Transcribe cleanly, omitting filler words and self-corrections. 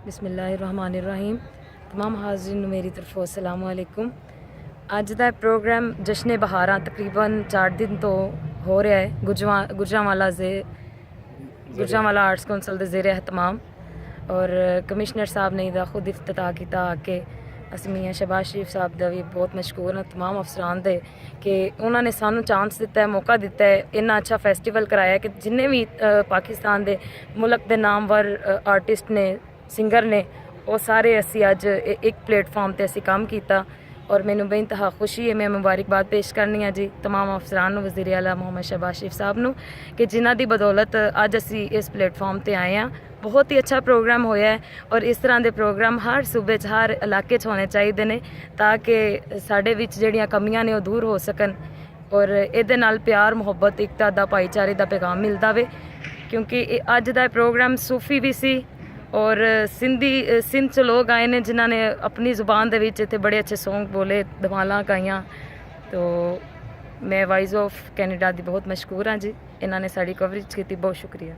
बिस्मिल्लाहिर्रहमानिर्रहीम। तमाम हाज़रीन मेरी तरफों अस्सलामु अलैकुम। अज का प्रोग्राम जश्न बहारां तकरीबन 4 दिन तो हो रहा है गुजरांवाला आर्ट्स कौंसल के ज़ेरे एहतमाम और कमिश्नर साहब ने इसका खुद इफ्तिताह किया आके अस मियाँ शहबाज शरीफ साहब का भी बहुत मशकूर हाँ तमाम अफसरान दे कि उन्होंने सानू चांस दिता है, मौका दिता है, इन्ना अच्छा फेस्टिवल कराया कि जिन्हें भी पाकिस्तान के मुल्क के नामवर आर्टिस्ट ने सिंगर ने वो सारे असी अज एक प्लेटफॉर्म पर असी काम किया और मैनू बेइंतहा खुशी है। मैं मुबारकबाद पेश करनी है जी तमाम अफसरान वज़ीर आला मोहम्मद शहबाज शरीफ साहब नू कि जिन्हां दी बदौलत अज असी इस प्लेटफॉर्म पर आए हैं। बहुत ही अच्छा प्रोग्राम होया है और इस तरह के प्रोग्राम हर सूबे हर इलाके होने चाहिए ने ताकि साढ़े विच जिहड़ियां कमियां ने वो दूर हो सकन और इहदे नाल प्यार मुहब्बत एकता दा भाईचारे का पैगाम मिलता वे क्योंकि अज दा प्रोग्राम सूफी भी सी और सिंध च लोग आए ने जिन्होंने अपनी जुबान दे विच इत्थे बड़े अच्छे सॉन्ग बोले, धमालां गाइयां। तो मैं वाइस ऑफ कैनेडा दी बहुत मशकूर हाँ जी, इन्होंने साड़ी कवरेज की। बहुत शुक्रिया।